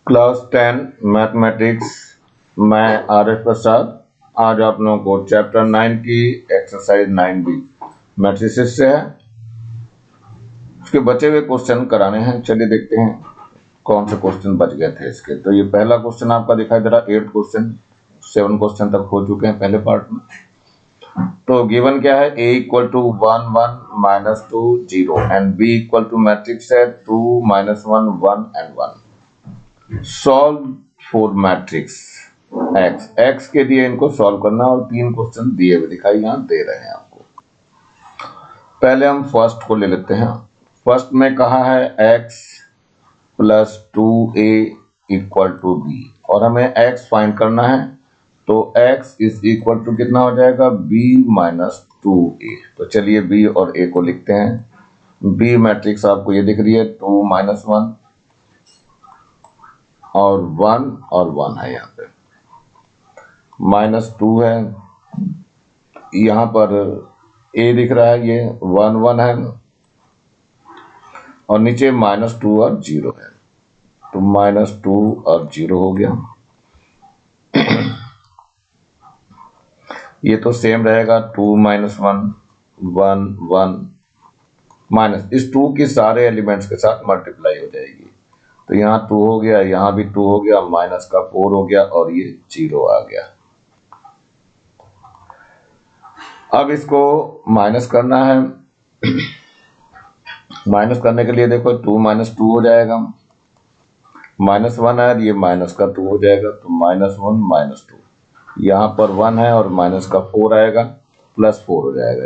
Class 10 mathematics. मैं RS. प्रसाद। आज आप लोगों को चैप्टर 9 की एक्सरसाइज 9B मैट्रिसेस से है, उसके बचे हुए क्वेश्चन कराने हैं। चलिए देखते हैं कौन से क्वेश्चन बच गए थे इसके। तो ये पहला क्वेश्चन आपका दिखाई दे रहा है 8 क्वेश्चन, 7 क्वेश्चन तक हो चुके हैं पहले पार्ट में। तो गिवन क्या है, a equal to 1 1 minus 2 0 and b equal to matrix है 2 -1 1 and 1। Solve for matrix x के लिए इनको सॉल्व करना और 3 क्वेश्चन दिए हुए दिखाई यहाँ दे रहे हैं आपको। पहले हम फर्स्ट को ले लेते हैं। फर्स्ट में कहा है x plus 2a equal to b और हमें x फाइंड करना है। तो x इज इक्वल टू कितना हो जाएगा, b माइनस 2a। तो चलिए b और a को लिखते हैं। b मैट्रिक्स आपको ये दिख रही है 2 -1 और 1 है, यहाँ पे -2 है, यहाँ पर a दिख रहा है, ये 1 1 है और नीचे -2 और 0 है। तो -2 और 0 हो गया। ये तो सेम रहेगा 2 -1 1 1 माइनस इस 2 की सारे एलिमेंट्स के साथ मल्टीप्लाई हो जाएगी। तो यहाँ 2 हो गया, यहाँ भी 2 हो गया, माइनस का 4 हो गया और ये 0 आ गया। अब इसको माइनस करना है। माइनस करने के लिए देखो 2 -2 हो जाएगा, -1 है, ये माइनस का 2 हो जाएगा। तो -1 -2, यहाँ पर 1 है और माइनस का 4 आएगा, +4 हो जाएगा।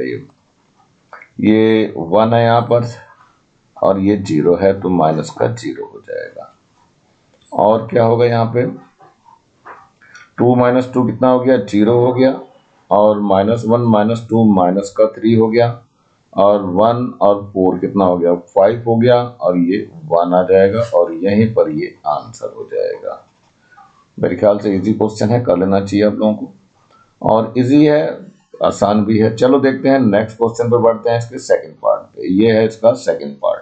ये 1 है यहाँ पर और ये 0 है, तो माइनस का 0 हो जाएगा। और क्या होगा यहाँ पे, 2 -2 कितना हो गया, 0 हो गया और -1 -2 माइनस का 3 हो गया और 1 और 4 कितना हो गया, 5 हो गया और ये 1 आ जाएगा और यहीं पर ये आंसर हो जाएगा। मेरे ख्याल से इजी क्वेश्चन है, कर लेना चाहिए आप लोगों को। और इजी है, आसान भी है। चलो देखते हैं नेक्स्ट क्वेश्चन पे बढ़ते हैं, इसके सेकंड पार्ट पे। ये है इसका सेकंड पार्ट।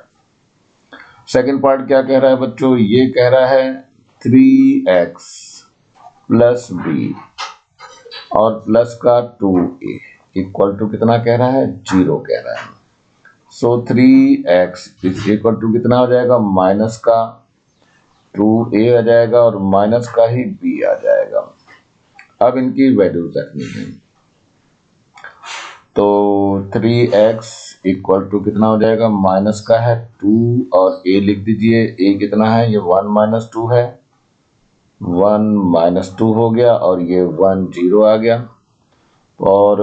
सेकंड पार्ट क्या कह रहा है बच्चों, ये कह रहा है 3x प्लस b और प्लस का 2a इक्वल टू कितना कह रहा है, 0 कह रहा है। सो 3x इज इक्वल टू कितना हो जाएगा, माइनस का 2a आ जाएगा और माइनस का ही b आ जाएगा। अब इनकी वैल्यूज रखनी है। तो 3x इक्वल टू कितना हो जाएगा, माइनस का है 2 और a लिख दीजिए। a कितना है, ये 1 - 2 है, 1 - 2 हो गया और ये 1 0 आ गया। और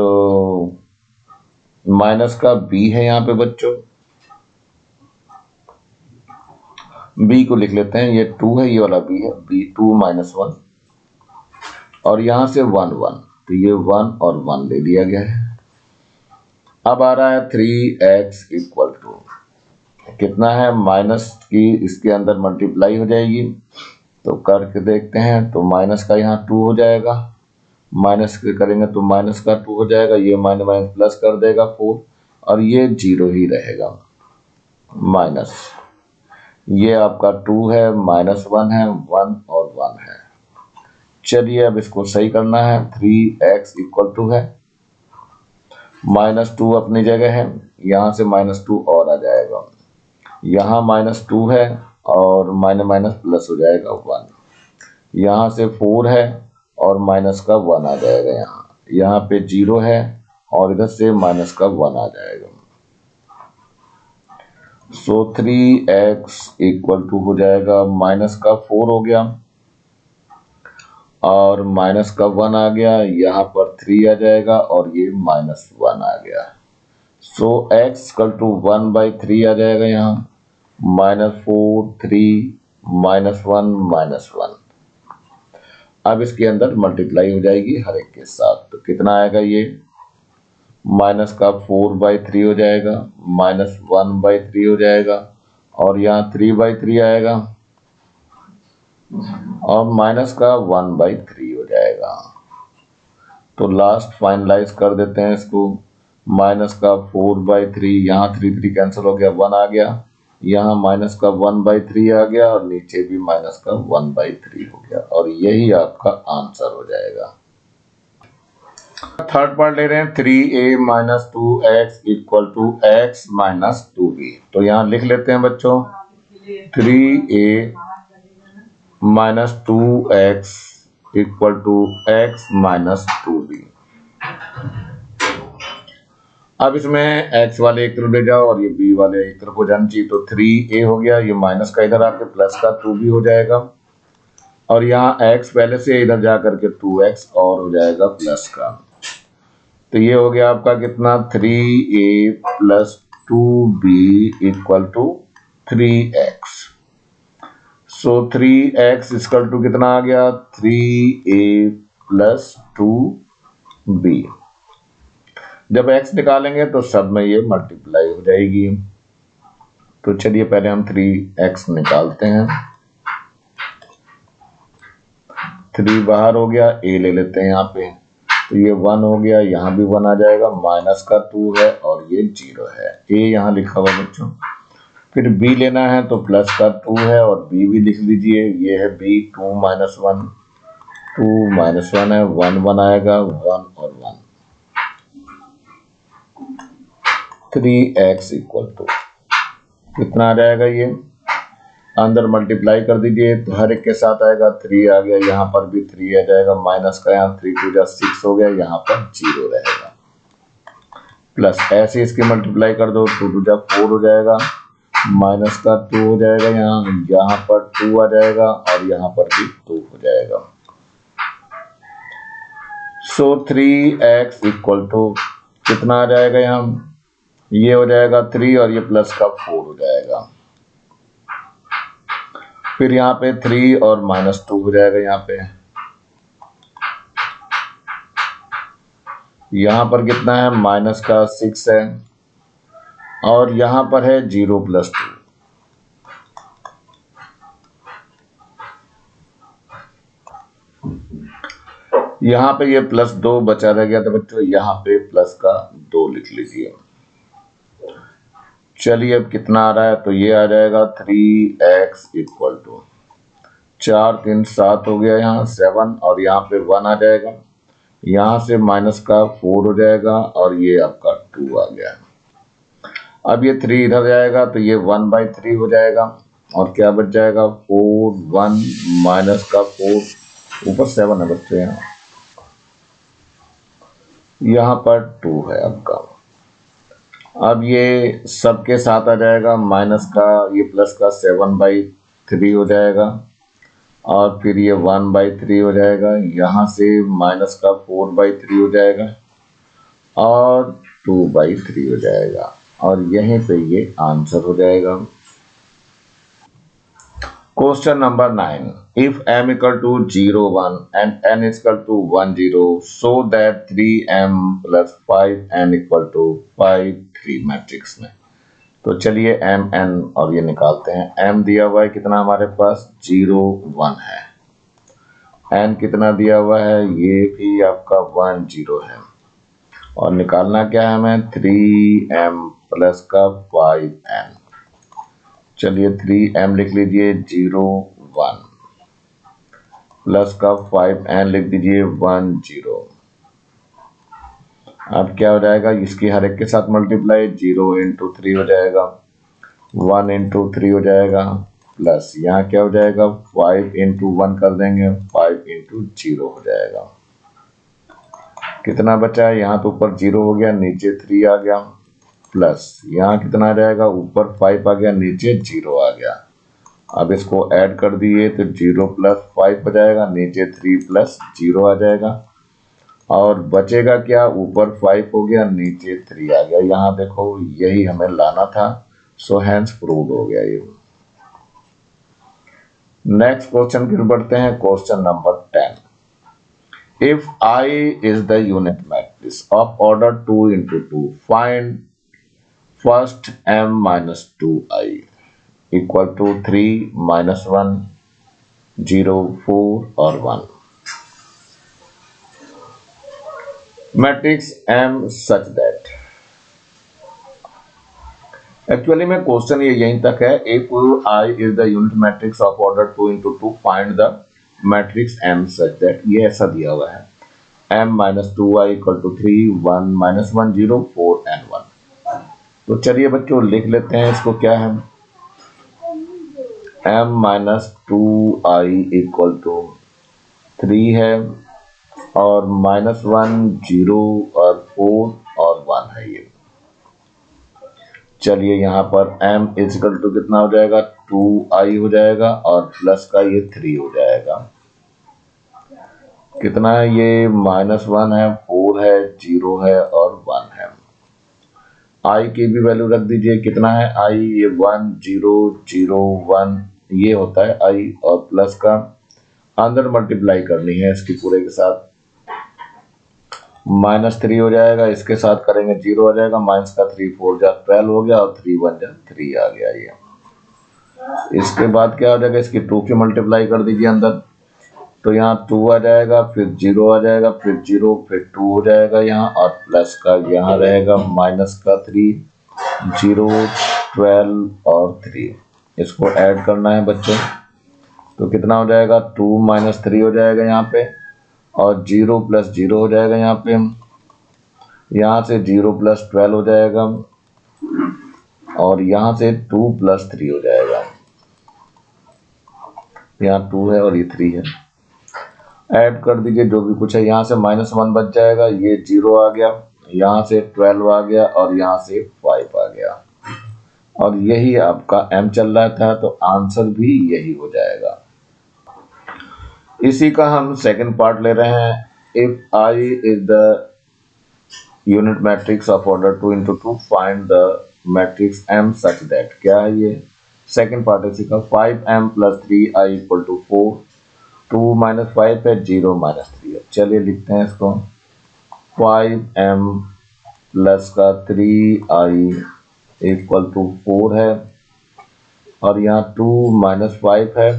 माइनस का b है यहाँ पे बच्चों, b को लिख लेते हैं, ये 2 है, ये वाला b है, b 2 -1 और यहाँ से 1 1, तो ये 1 और 1 ले लिया गया है। अब आ रहा है 3x इक्वल टू कितना है, माइनस की इसके अंदर मल्टीप्लाई हो जाएगी, तो करके देखते हैं। तो माइनस का यहाँ 2 हो जाएगा, माइनस के करेंगे तो माइनस का 2 हो जाएगा, ये माइनस माइनस प्लस कर देगा 4 और ये 0 ही रहेगा। माइनस ये आपका 2 है, -1 है, 1 और 1 है। चलिए अब इसको सही करना है। 3x इक्वल टू है, -2 अपनी जगह है, यहाँ से -2 और आ जाएगा, यहाँ -2 है और माइनस माइनस प्लस हो जाएगा 1, यहाँ से 4 है और माइनस का 1 आ जाएगा, यहाँ पे 0 है और इधर से माइनस का 1 आ जाएगा। सो 3x इक्वल टू हो जाएगा, माइनस का 4 हो गया और माइनस का 1 आ गया, यहाँ पर 3 आ जाएगा और ये -1 आ गया। सो x इक्वल टू 1/3 आ जाएगा, यहाँ -4 3 -1 -1। अब इसके अंदर मल्टीप्लाई हो जाएगी हर एक के साथ, तो कितना आएगा, ये माइनस का 4/3 हो जाएगा, -1/3 हो जाएगा और यहाँ 3/3 आएगा और माइनस का 1/3 हो जाएगा। तो लास्ट फाइनलाइज कर देते हैं इसको, माइनस का 4/3, यहाँ 3 3 कैंसिल हो गया, 1 आ गया यहाँ माइनस का 1/3 आ गया और नीचे भी माइनस का 1/3 हो गया और यही आपका आंसर हो जाएगा। थर्ड पार्ट ले रहे हैं 3a minus 2x equal to x minus 2b। तो यहाँ लिख लेते हैं बच्चों 3a minus 2x equal to x minus 2b। अब इसमें x वाले एक तरफ ले जाओ और ये b वाले एक तरफ हो जाना चाहिए। तो 3a हो गया, ये माइनस का इधर आके प्लस का 2b हो जाएगा और यहाँ x पहले से इधर जा करके 2x और हो जाएगा प्लस का। तो ये हो गया आपका कितना 3a plus 2b equal to 3x। So 3x equal to कितना आ गया 3a प्लस 2b। जब x निकालेंगे तो सब में ये मल्टीप्लाई हो जाएगी। तो चलिए पहले हम 3x निकालते हैं। 3 बाहर हो गया, a ले लेते हैं यहाँ पे। तो ये 1 हो गया, यहाँ भी 1 आ जाएगा, माइनस का 2 है और ये 0 है। a यहाँ लिखा हुआ बच्चों। फिर b लेना है तो प्लस का 2 है और b भी लिख लीजिए। ये है b 2 माइनस 1, 2 माइनस 1 है, 1 1 आएगा, 1 और 1। 3x इक्वल टू कितना आ जाएगा, ये अंदर मल्टीप्लाई कर दीजिए तो हर एक के साथ आएगा। 3 आ गया, यहाँ पर भी 3 आ जाएगा, माइनस का यहाँ 3 2 6 हो गया, यहाँ पर 0 रहेगा। प्लस ऐसे इसकी मल्टीप्लाई कर दो, 2 2 4 हो जाएगा, माइनस का 2 हो जाएगा, यहाँ पर 2 आ जाएगा और यहाँ पर भी 2 हो जाएगा। सो 3x इक्वल टू कितना आ जाएगा, यहाँ ये हो जाएगा 3 और ये प्लस का 4 हो जाएगा। फिर यहाँ पे 3 और माइनस 2 हो जाएगा। यहाँ पर कितना है, माइनस का 6 है और यहाँ पर है 0 प्लस 2। यहाँ पे ये प्लस 2 बचा रह गया था बच्चों, यहाँ पे प्लस का 2 लिख लीजिए। चलिए अब कितना आ रहा है, तो ये आ जाएगा 3x इक्वल टू 4 3 7 हो गया, यहाँ 7 और यहाँ पे 1 आ जाएगा, यहाँ से माइनस का 4 हो जाएगा और ये आपका 2 आ गया। अब ये 3 इधर जाएगा तो ये 1/3 हो जाएगा और क्या बच जाएगा 4 1 माइनस का 4 ऊपर 7 है बच्चों, यहाँ पर 2 है आपका। अब ये सबके साथ आ जाएगा, माइनस का ये प्लस का 7/3 हो जाएगा और फिर ये 1/3 हो जाएगा, यहाँ से माइनस का 4/3 हो जाएगा और 2/3 हो जाएगा और यहीं पे ये आंसर हो जाएगा। Question number 9, if m equal to 0 1 and n is equal to 1 0 so that 3m plus 5n equal to 5 3 matrix में। तो चलिए m n और ये निकालते हैं। m दिया हुआ है कितना हमारे पास 0 1 है, n कितना दिया हुआ है, ये भी आपका 1 0 है और निकालना क्या है हमें 3m प्लस का 5n। चलिए 3m लिख लीजिए 0 1 प्लस का 5n लिख दीजिए 1 0। अब क्या हो जाएगा, इसकी हर एक के साथ मल्टीप्लाई, 0 × 3 हो जाएगा, 1 × 3 हो जाएगा, प्लस यहाँ क्या हो जाएगा 5 × 1 कर देंगे, 5 × 0 हो जाएगा। कितना बचा है, यहाँ तो ऊपर 0 हो गया, नीचे 3 आ गया, प्लस यहाँ कितना आ जाएगा, ऊपर 5 आ गया, नीचे 0 आ गया। अब इसको ऐड कर दिए तो 0 + 5 हो जाएगा, नीचे 3 + 0 आ जाएगा और बचेगा क्या, ऊपर 5 हो गया, नीचे 3 आ गया। यहाँ देखो यही हमें लाना था, सो हैंस प्रूव्ड हो गया ये। नेक्स्ट क्वेश्चन की बढ़ते हैं, question number 10। If I is the unit matrix of order 2 × 2, find first m minus 2i equal to 3 minus 1 0 4 और 1। Matrix M such that actually में क्वेश्चन ये यहीं तक है, if I is the unit matrix of order 2 into 2 find the matrix am such that, ये ऐसा दिया हुआ है m minus 2i equal to 3 1 minus 1 0 4 and 1। तो चलिए बच्चों लिख लेते हैं इसको, क्या है m minus 2i equal to 3 है और -1 0 और 4 और 1 है ये। चलिए यहाँ पर m इक्वल टू कितना हो जाएगा 2i हो जाएगा और प्लस का ये 3 हो जाएगा। कितना है ये -1 है 4 है 0 है और 1 है। i की भी वैल्यू रख दीजिए, कितना है i, ये 1 0 0 1 ये होता है i, और प्लस का अंदर मल्टीप्लाई करनी है इसकी पूरे के साथ, -3 हो जाएगा, इसके साथ करेंगे 0 हो जाएगा, माइनस का 3 4 जा 12 हो गया और 3 1 जा 3 आ गया ये। इसके बाद क्या हो जाएगा, इसकी 2 की मल्टीप्लाई कर दीजिए अंदर, तो यहाँ 2 आ जाएगा, फिर 0 आ जाएगा, फिर 0 फिर 2 हो जाएगा यहाँ, और प्लस का यहाँ रहेगा माइनस का 3 0 12 और 3। इसको ऐड करना है बच्चों, तो कितना हो जाएगा 2 - 3 हो जाएगा यहाँ पे, और 0 + 0 हो जाएगा यहाँ पे, यहाँ से 0 + 12 हो जाएगा, और यहाँ से 2 + 3 हो जाएगा, यहाँ 2 है और ये 3 है। ऐड कर दीजिए जो भी कुछ है, यहाँ से -1 बच जाएगा, ये 0 आ गया, यहाँ से 12 आ गया और यहाँ से 5 आ गया, और यही आपका m चल रहा था, तो आंसर भी यही हो जाएगा। इसी का हम सेकंड पार्ट ले रहे हैं, if I is the unit matrix of order 2 into 2 find the matrix m such that, क्या है ये सेकंड पार्ट है इसी का। 5m + 3i = 4, 2 - 5 है 0 - 3 है। चलिए लिखते हैं इसको, 5m प्लस का 3i = 4 है, और यहाँ 2 - 5 है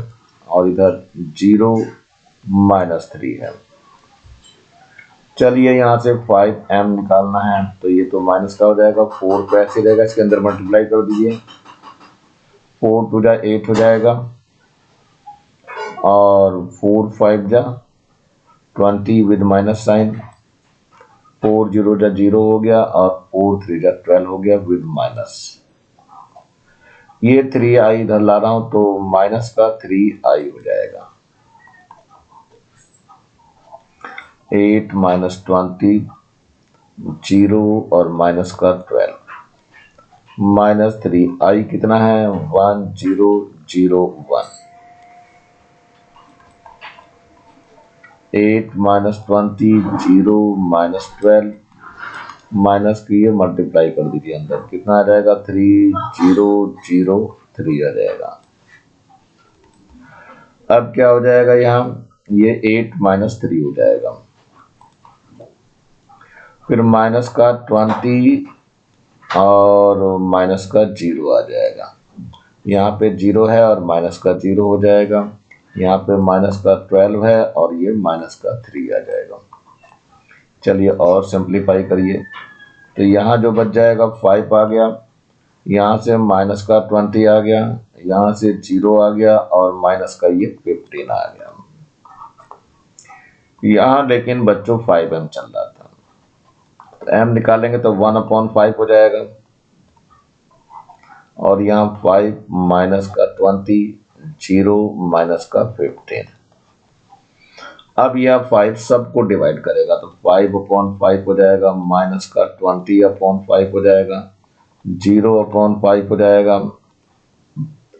और इधर 0 - 3 है। चलिए यहाँ से 5m निकालना है, तो ये तो माइनस का हो जाएगा, 4 को ऐसे रहेगा, इसके अंदर मल्टीप्लाई कर दीजिए, 4 2 जा 8 हो जाएगा, और 4 5 जा 20 विद माइनस साइन, 4 0 जा 0 हो गया, और 4 3 जा 12 हो गया विद माइनस। ये 3i इधर ला रहा हूं, तो माइनस का 3i हो जाएगा, 8 - 20 0 और माइनस का 12 -3i कितना है 1 0 0 1, 8 - 20 0 - 12 माइनस की ये मल्टीप्लाई कर दीजिए अंदर, कितना आ जाएगा 3 0 0 3 आ जाएगा। अब क्या हो जाएगा यहाँ, ये 8 - 3 हो जाएगा, फिर माइनस का 20 और माइनस का 0 आ जाएगा, यहाँ पे 0 है और माइनस का 0 हो जाएगा, यहाँ पे माइनस का 12 है और ये माइनस का 3 आ जाएगा। चलिए और सिंप्लीफाई करिए, तो यहाँ जो बच जाएगा 5 आ गया, यहाँ से माइनस का 20 आ गया, यहाँ से 0 आ गया, और माइनस का ये 15 आ गया। यहाँ लेकिन बच्चों 5m चल रहा था, तो m निकालेंगे तो 1/5 हो जाएगा, और यहाँ 5 माइनस का 20 0 माइनस का 15। अब यह 5 सबको डिवाइड करेगा, तो 5/5 हो जाएगा, माइनस का 20/5 हो जाएगा, 0/5 हो जाएगा,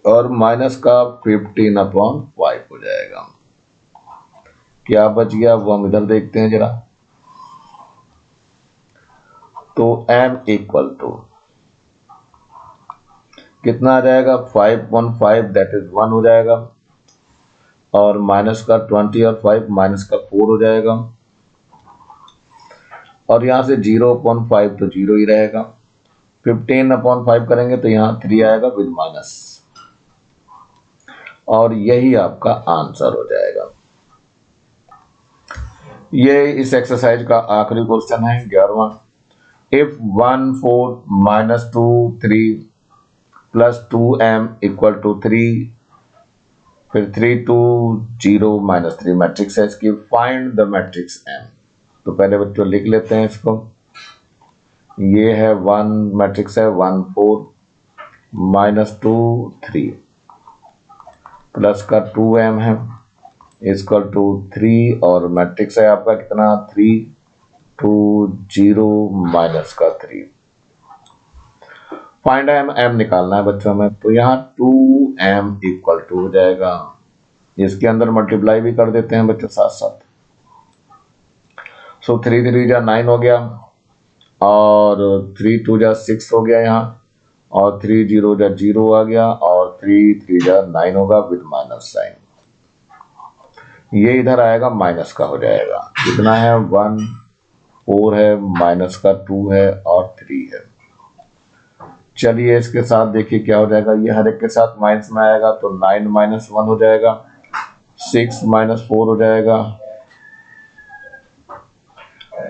और माइनस का 15/5 हो जाएगा। क्या बच गया वो हम इधर देखते हैं जरा, तो m इक्वल टू कितना आ जाएगा 5/5 दैट इज 1 हो जाएगा, और माइनस का 20 और 5 माइनस का 4 हो जाएगा, और यहाँ से 0/5 तो 0 ही रहेगा, 15/5 करेंगे तो यहाँ 3 आएगा विद माइनस, और यही आपका आंसर हो जाएगा। ये इस एक्सरसाइज का आखिरी क्वेश्चन है 11वां। If 1 4 - 2 3 plus 2m equal to 3, फिर 3 2 0 माइनस 3 मैट्रिक्स है इसकी। Find the matrix m। तो पहले बच्चों लिख लेते हैं इसको। ये है 1 मैट्रिक्स है 1 4 माइनस 2 3 प्लस का 2m है इक्वल टू 3 और मैट्रिक्स है आपका कितना 3 2 0 माइनस का 3। फाइंड m निकालना है बच्चों में। तो यहाँ 2m इक्वल टू हो जाएगा, इसके अंदर मल्टीप्लाई भी कर देते हैं बच्चों साथ साथ। सो 3 3 जा 9 हो गया और 3 2 जा 6 हो गया यहाँ, और 3 0 जा 0 आ गया और 3 3 जा 9 होगा विद माइनस साइन। ये इधर आएगा माइनस का हो जाएगा। कितना है 1 4 है माइनस का 2 है और 3 है। चलिए इसके साथ देखिए क्या हो जाएगा। ये हर एक के साथ माइनस में आएगा तो 9 माइनस 1 हो जाएगा, 6 माइनस 4 हो जाएगा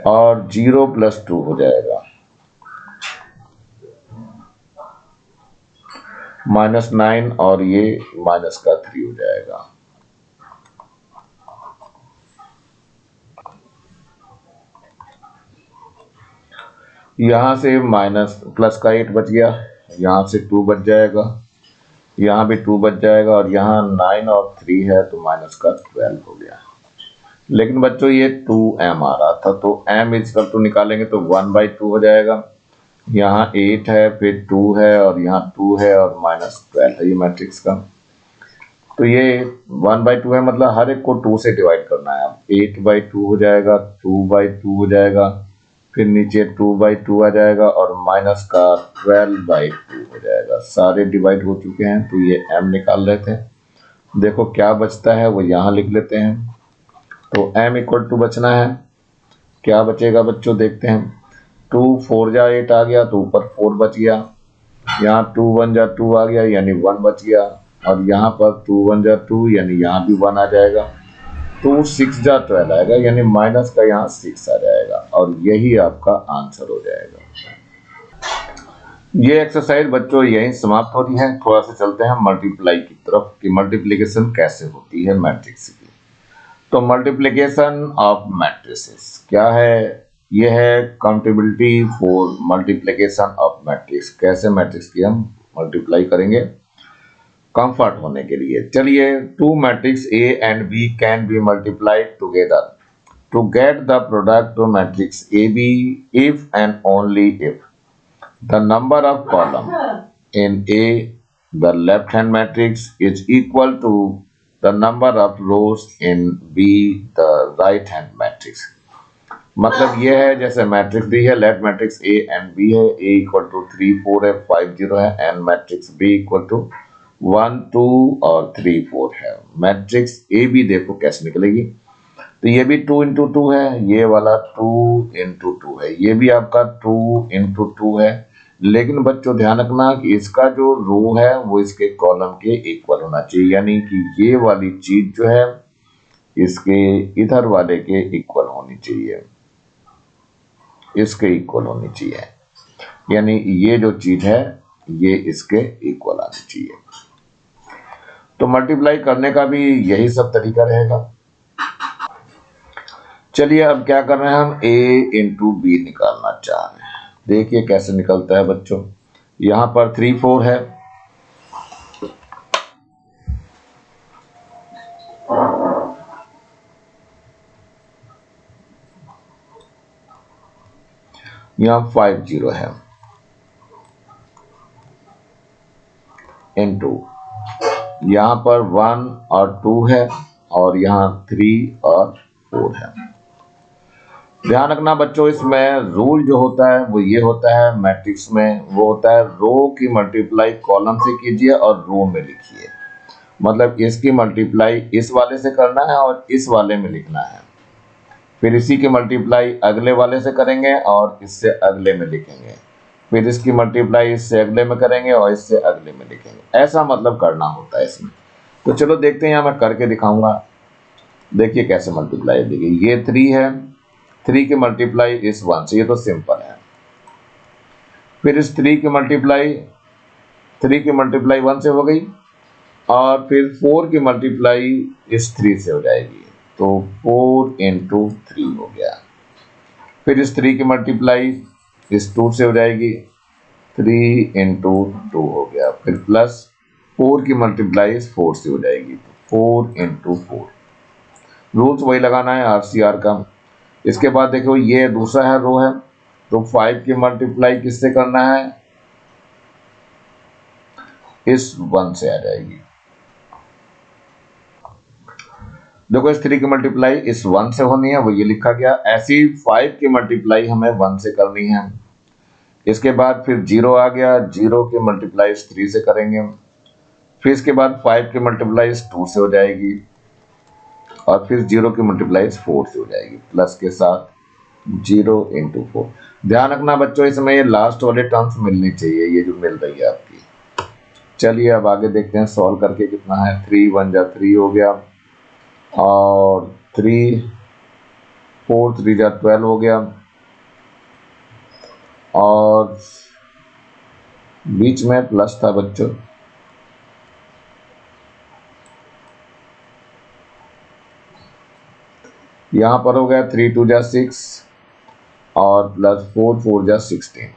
और 0 प्लस 2 हो जाएगा, माइनस 9 और ये माइनस का 3 हो जाएगा। यहां से माइनस प्लस का 8 बच गया, यहां से 2 बच जाएगा, यहाँ भी 2 बच जाएगा और यहाँ 9 और 3 है तो माइनस का 12 हो गया। लेकिन बच्चों ये 2m आ रहा था तो m इक्वल टू निकालेंगे तो 1/2 हो जाएगा। यहाँ 8 है फिर 2 है और यहाँ 2 है और माइनस 12 है ये मैट्रिक्स का। तो ये 1/2 है, मतलब हर एक को 2 से डिवाइड करना है। अब 8/2 हो जाएगा, 2/2 हो जाएगा, फिर नीचे 2/2 आ जाएगा और माइनस का 12/2 हो जाएगा। सारे डिवाइड हो चुके हैं तो ये m निकाल रहे थे। देखो क्या बचता है वो यहाँ लिख लेते हैं। तो m इक्वल टू बचना है, क्या बचेगा बच्चों देखते हैं। 2 4 जा 8 आ गया तो ऊपर 4 बच गया, यहाँ 2 1 जा 2 आ गया यानी 1 बच गया, और यहाँ पर 2 1 जा 2 यानी यहाँ भी 1 आ जाएगा। तो 6 जा 12 आएगा यानी माइनस का यहाँ 6 आ जाएगा और यही आपका आंसर हो जाएगा। ये एक्सरसाइज बच्चों यही समाप्त होती है। थोड़ा सा चलते हैं मल्टीप्लाई की तरफ कि मल्टीप्लिकेशन कैसे होती है मैट्रिक्स की। तो मल्टीप्लिकेशन ऑफ मैट्रिसेस क्या है, ये है accountability for multiplication of matrix. कैसे मैट्रिक्स की हम मल्टीप्लाई करेंगे कंफर्ट होने के लिए। चलिए, 2 matrix A and B can be multiplied together to get the product of matrix AB if and only if the number of column in A, the left hand matrix, is equal to the number of rows in B, the right hand matrix। मतलब ये है जैसे matrix दी है, left matrix A and B है, A equal to 3 4 है 5 0 है, and matrix B equal to 1 2 और 3 4 है। मैट्रिक्स ए बी देखो कैसे निकलेगी। तो ये भी 2 इंटू 2 है, ये वाला 2 इंटू 2 है, ये भी आपका 2 इंटू 2 है। लेकिन बच्चों ध्यान रखना कि इसका जो रो है वो इसके कॉलम के इक्वल होना चाहिए, यानी कि ये वाली चीज जो है इसके इधर वाले के इक्वल होनी चाहिए, इसके इक्वल होनी चाहिए, यानी ये जो चीज है ये इसके इक्वल आनी चाहिए। तो मल्टीप्लाई करने का भी यही सब तरीका रहेगा। चलिए अब क्या कर रहे हैं, हम a इंटू बी निकालना चाह रहे हैं। देखिए कैसे निकलता है बच्चों। यहां पर 3 4 है, यहां 5 0 है, इंटू यहां पर 1 और 2 है और यहां 3 और 4 है। ध्यान रखना बच्चों, इसमें रूल जो होता है वो ये होता है मैट्रिक्स में, वो होता है रो की मल्टीप्लाई कॉलम से कीजिए और रो में लिखिए। मतलब इसकी मल्टीप्लाई इस वाले से करना है और इस वाले में लिखना है, फिर इसी की मल्टीप्लाई अगले वाले से करेंगे और इससे अगले में लिखेंगे, फिर इसकी मल्टीप्लाई इससे अगले में करेंगे और इससे अगले में लिखेंगे। ऐसा मतलब करना होता है इसमें। तो चलो देखते हैं, यहाँ मैं करके दिखाऊंगा। देखिए कैसे मल्टीप्लाई। देखिए ये 3 है, 3 की मल्टीप्लाई इस 1 से, ये तो सिंपल है। फिर इस 3 की मल्टीप्लाई 3 की मल्टीप्लाई 1 से हो गई और फिर 4 की मल्टीप्लाई इस 3 से हो जाएगी, तो 4 × 3 हो गया। फिर इस 3 की मल्टीप्लाई इस 2 से हो जाएगी, 3 × 2 हो गया। फिर प्लस 4 की मल्टीप्लाई इस 4 से हो जाएगी, तो 4 × 4। रूल्स वही लगाना है RCR का। इसके बाद देखो ये दूसरा है रो है, तो 5 की मल्टीप्लाई किससे करना है, इस 1 से आ जाएगी। देखो इस 3 की मल्टीप्लाई इस 1 से होनी है, वो ये लिखा गया। ऐसी 5 की मल्टीप्लाई हमें 1 से करनी है। इसके बाद फिर 0 आ गया, 0 की मल्टीप्लाई इस 3 से करेंगे। फिर इसके बाद 5 की मल्टीप्लाई इस 2 से हो जाएगी और फिर 0 की मल्टीप्लाई इस 4 से हो जाएगी, प्लस के साथ 0 × 4। ध्यान रखना बच्चों, इसमें ये लास्ट वाले टर्म्स मिलनी चाहिए, ये जो मिल रही है आपकी। चलिए अब आगे देखते हैं सॉल्व करके कितना है। 3 1 जा 3 हो गया और 3 4 3 जा 12 हो गया और बीच में प्लस था बच्चों। यहाँ पर हो गया 3 2 जा 6 और प्लस 4 4 जा 16।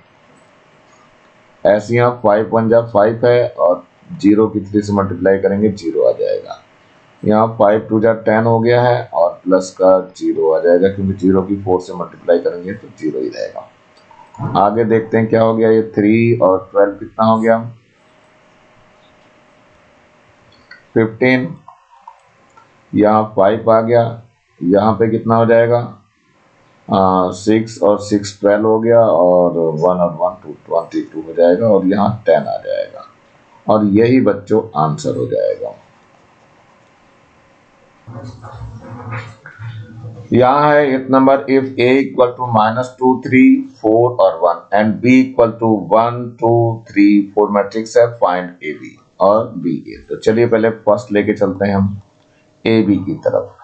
ऐसे यहाँ 5 1 जा 5 है और 0 की 3 से मल्टीप्लाई करेंगे 0 आ जाएगा। यहाँ 5 2 जा 10 हो गया है और प्लस का 0 आ जाएगा, क्योंकि 0 की 4 से मल्टीप्लाई करेंगे तो 0 ही रहेगा। आगे देखते हैं क्या हो गया। ये 3 और 12 कितना हो गया, 15। यहाँ 5 आ गया, यहाँ पे कितना हो जाएगा, 6 और 6 12 हो गया और 1 और 1 2 22 हो जाएगा और यहाँ 10 आ जाएगा और यही बच्चों आंसर हो जाएगा। यहाँ है इफ नंबर इफ a = -2 3 4 और 1 एंड b = 1 2 3 4 मैट्रिक्स है, फाइंड AB और BA। तो चलिए पहले फर्स्ट लेके चलते हैं हम AB की तरफ।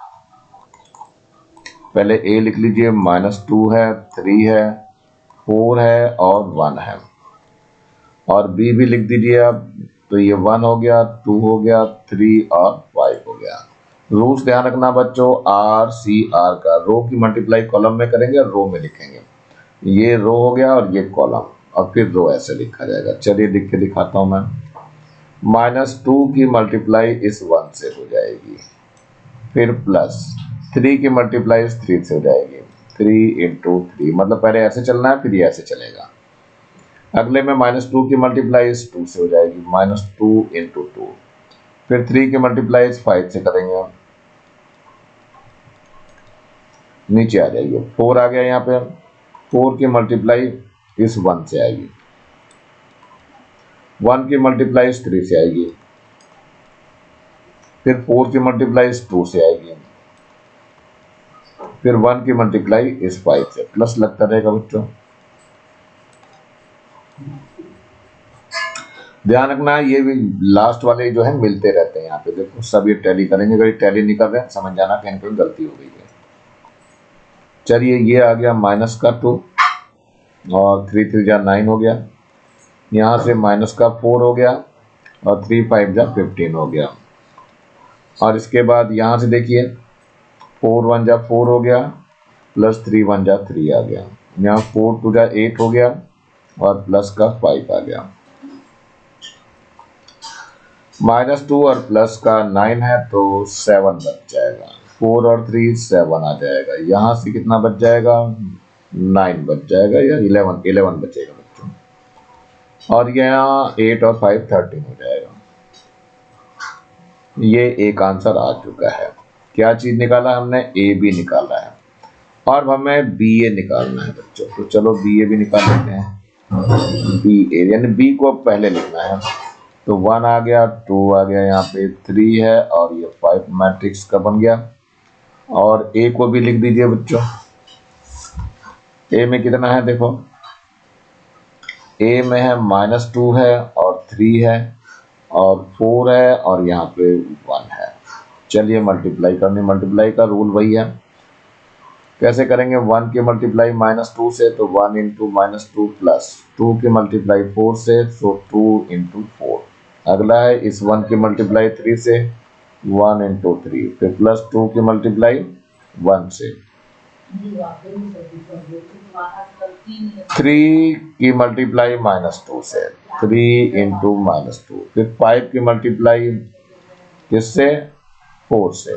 पहले A लिख लीजिए, -2 है, 3 है, 4 है और 1 है और B भी लिख दीजिए आप। तो ये 1 हो गया, 2 हो गया, 3 और 5 हो गया। रूल्स ध्यान रखना बच्चों, RCR का। रो की मल्टीप्लाई कॉलम में करेंगे और रो में लिखेंगे। ये रो हो गया और ये कॉलम और फिर रो ऐसे लिखा जाएगा। चलिए लिख के दिखाता हूं मैं। -2 की मल्टीप्लाई इस 1 से हो जाएगी, फिर प्लस 3 की मल्टीप्लाई इस 3 से हो जाएगी, 3 × 3, मतलब पहले ऐसे चलना है फिर ये ऐसे चलेगा। अगले में -2 की मल्टीप्लाई इस 2 से हो जाएगी, -2 × 2, फिर 3 की मल्टीप्लाई इस 5 से करेंगे, नीचे आ जाइए। 4 आ गया, यहाँ पे 4 की मल्टीप्लाई इस 1 से आएगी, 1 की मल्टीप्लाई इस 3 से आएगी, फिर 4 की मल्टीप्लाई इस 2 से आएगी, फिर 1 की मल्टीप्लाई इस 5 से। प्लस लगता रहेगा बच्चों। ध्यान रखना ये भी लास्ट वाले जो है मिलते रहते हैं। यहाँ पे देखो सब ये टैली करेंगे, अगर टैली नहीं कर रहे हैं समझ जाना कहीं कोई गलती हो गई है। चलिए ये आ गया -2 और 3 3 जा 9 हो गया, यहाँ से -4 हो गया और 3 5 जा 15 हो गया। और इसके बाद यहाँ से देखिए 4 1 जा 4 हो गया प्लस 3 1 जा 3 आ गया, यहाँ 4 2 जा 8 हो गया और प्लस का 5 आ गया। -2 और प्लस का 9 है तो 7 बच जाएगा, 4 और 3 7 आ जाएगा। यहाँ से कितना बच जाएगा, 9 बच जाएगा या 11 बचेगा बच्चों। और यहाँ 8 और 5 13 हो जाएगा। ये एक आंसर आ चुका है। क्या चीज निकाला हमने, AB निकाला है और हमें BA निकालना है बच्चों। तो चलो BA भी निकाल लेते हैं। BA यानी B को पहले लिखना है, तो 1 आ गया, 2 आ गया, यहाँ पे 3 है और ये 5 मैट्रिक्स का बन गया। और A को भी लिख दीजिए बच्चों। A में कितना है देखो, A में है -2 है और 3 है और 4 है और यहाँ पे 1 है। चलिए मल्टीप्लाई करनी, मल्टीप्लाई का रूल वही है, कैसे करेंगे? 1 की मल्टीप्लाई -2 से, तो 1 इंटू -2 प्लस 2 की मल्टीप्लाई 4 से, तो 2 इंटू 4। अगला है इस 1 की मल्टीप्लाई 3 से, 1 इंटू 3, फिर प्लस 2 की मल्टीप्लाई 1 से, 3 की मल्टीप्लाई -2 से, 3 इंटू -2, फिर 5 की मल्टीप्लाई किससे? 4 से,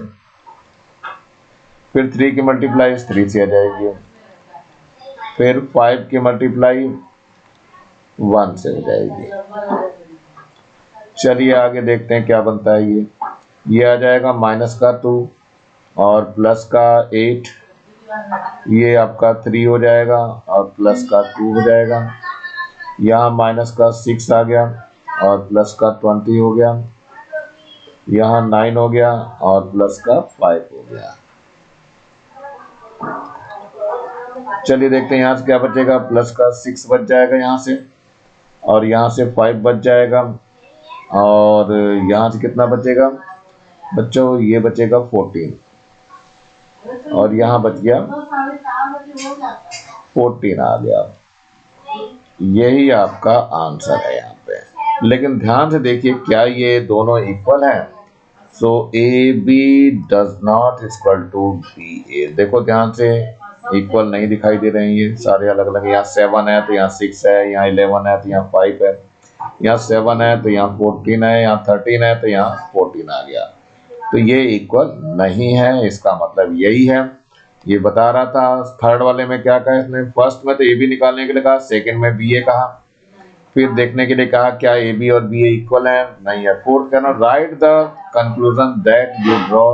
फिर 3 की मल्टीप्लाई 3 से आ जाएगी, फिर 5 की मल्टीप्लाई 1 से हो जाएगी। चलिए आगे देखते हैं क्या बनता है। ये आ जाएगा माइनस का 2 और प्लस का 8, ये आपका 3 हो जाएगा और प्लस का 2 हो जाएगा। यहाँ माइनस का 6 आ गया और प्लस का 20 हो गया। यहाँ 9 हो गया और प्लस का 5 हो गया। चलिए देखते हैं यहाँ से क्या बचेगा। प्लस का 6 बच जाएगा यहाँ से, और यहाँ से 5 बच जाएगा, और यहाँ से कितना बचेगा बच्चों? ये बचेगा 14, और यहाँ बच गया 14 आ गया। यही आपका आंसर है यहाँ पे। लेकिन ध्यान से देखिए, क्या ये दोनों इक्वल हैं? So A B does not equal to B A. देखो ध्यान से, इक्वल नहीं दिखाई दे रहे हैं ये सारे अलग अलग। यहाँ 7 है तो यहाँ 6 है, यहाँ 11 है तो यहाँ 5 है, यहाँ 7 है तो यहाँ 14 है, यहाँ 13 है तो यहाँ 14 आ गया। तो ये इक्वल नहीं है, इसका मतलब यही है। ये बता रहा था। थर्ड वाले में क्या कहा इसने? फर्स्ट में तो ए बी निकालने के लिए कहा, सेकंड में बी ए कहा, फिर देखने के लिए कहा क्या ए बी और बी ए इक्वल है, नहीं है। फोर्थ कहना, right the conclusion that you draw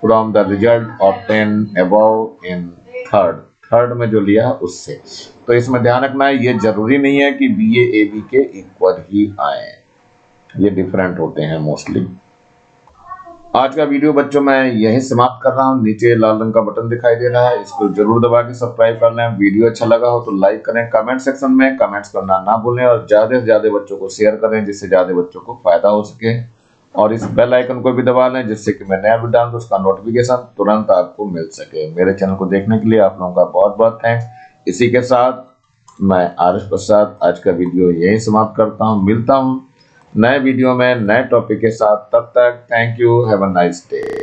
from the result obtain above in third में जो लिया है उससे। तो इसमें ध्यान रखना है, ये जरूरी नहीं है कि बी ए बी के इक्वल ही आए, ये डिफरेंट होते हैं मोस्टली। आज का वीडियो बच्चों मैं यहीं समाप्त कर रहा हूँ। नीचे लाल रंग का बटन दिखाई दे रहा है, इसको जरूर दबा के सब्सक्राइब कर लें। वीडियो अच्छा लगा हो तो लाइक करें, कमेंट सेक्शन में कमेंट्स करना ना भूलें, और ज्यादा से ज्यादा बच्चों को शेयर करें जिससे ज्यादा बच्चों को फायदा हो सके। और इस बेल आइकन को भी दबा लें जिससे कि मैं नया वीडियो डालूं तो उसका नोटिफिकेशन तुरंत आपको मिल सके। मेरे चैनल को देखने के लिए आप लोगों का बहुत बहुत थैंक्स। इसी के साथ मैं आरिफ प्रसाद आज का वीडियो यहीं समाप्त करता हूँ। मिलता हूँ नए वीडियो में नए टॉपिक के साथ। तब तक thank you, have a nice day.